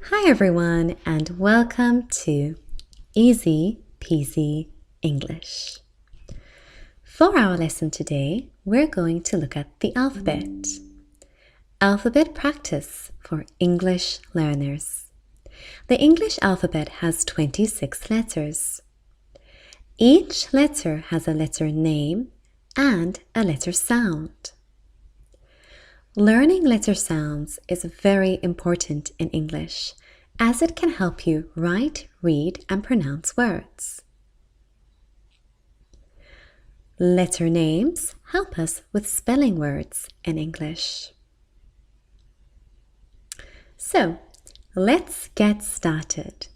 Hi everyone and welcome to Easy Peasy English. For our lesson today, we're going to look at the alphabet. Alphabet practice for English learners. The English alphabet has 26 letters. Each letter has a letter name and a letter sound. Learning letter sounds is very important in English as it can help you write, read, and pronounce words. Letter names help us with spelling words in English. So, let's get started.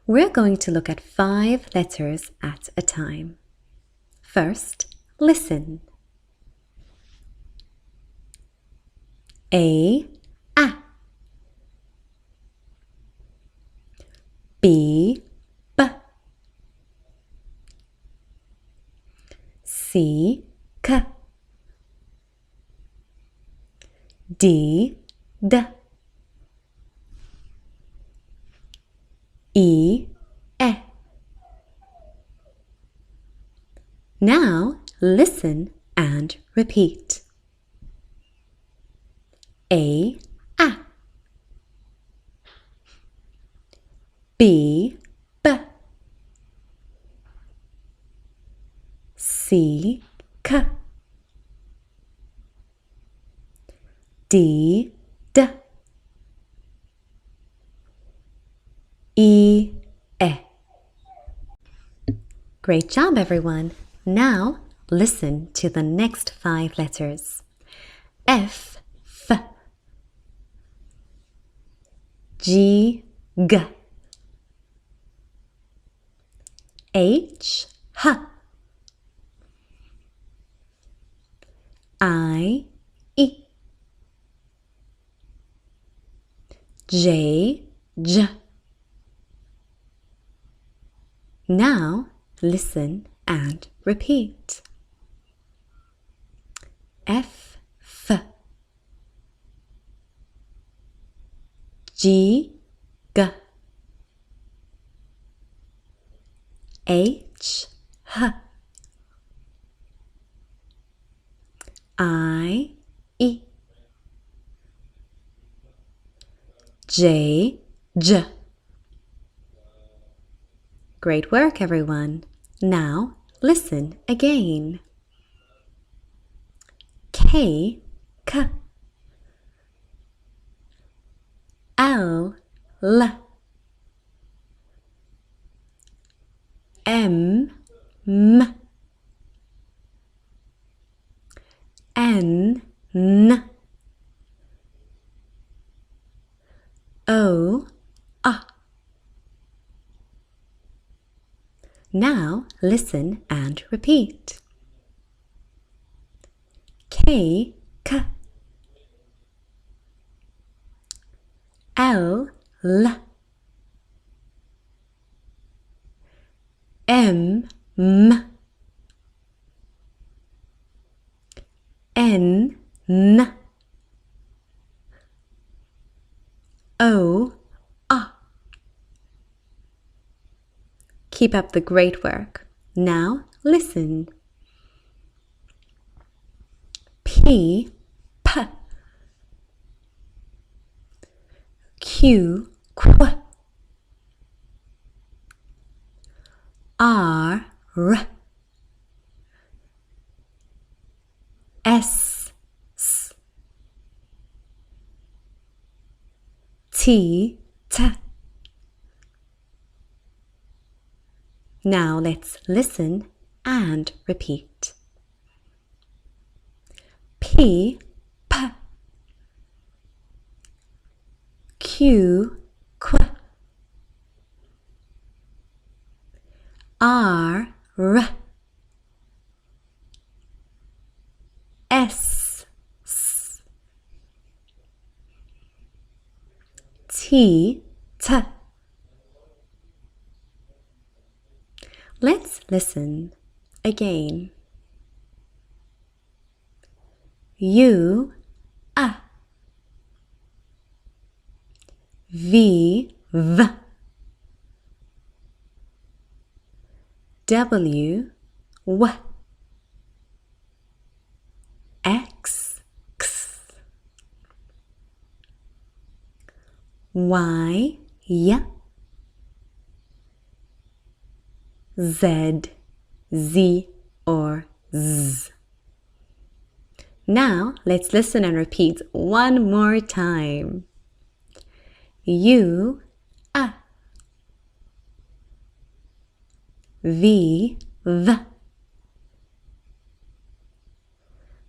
We're going to look at 5 letters at a time. First, listen. A, B, B, C, K, D, D, E, E. Now listen and repeat. A, B, B, C, K, D, D, E, E. Great job, everyone. Now listen to the next 5 letters. F, F, G, G, H, H, I, E, J, J. Now listen and repeat. F, F, G, G, H, H, I, E, J, J. Great work, everyone. Now listen again. K, K, L, L, M, M, N, N, O, A. Now listen and repeat. K, K, L, L, M, M, N, N, O, A. Keep up the great work. Now listen. P, P, Q, Qu, R, R, S, S, T, T. Now let's listen and repeat. P, P, Q, Qu, R, R, S, S, T, T. Let's listen again. U, V, V. W, W. X, X. Y, Y. Z, Z or Z. Now let's listen and repeat one more time. U, A. V, V.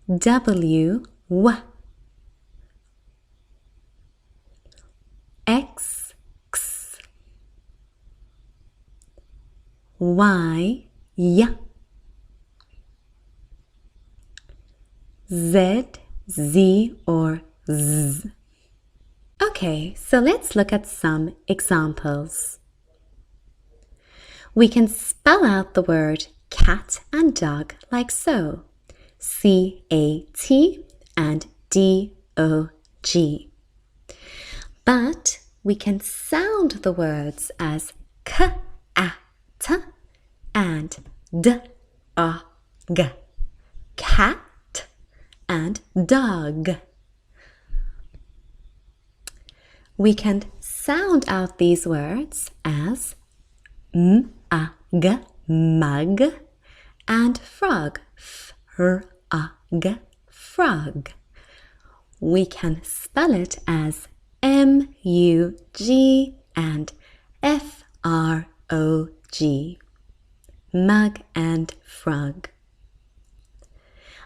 W, W. X, X. Y, Y. Z, Z or Z. Okay, so let's look at some examples. We can spell out the word cat and dog like so. C-A-T and D-O-G. But we can sound the words as k-a-t and d-o-g. Cat and dog. We can sound out these words as m-a-g, mug, and frog, f-r-a-g, frog. We can spell it as M-U-G and F-R-O-G, mug and frog.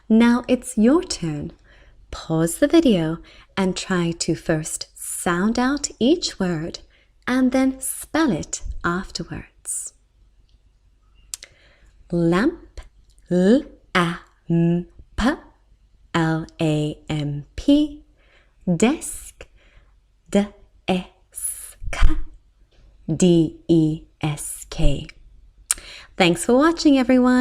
Now it's your turn. Pause the video and try to first sound out each word and then spell it afterwards. Lamp, L-A-M-P, L-A-M-P, desk, D-E-S-K, D-E-S-K. Thanks for watching, everyone.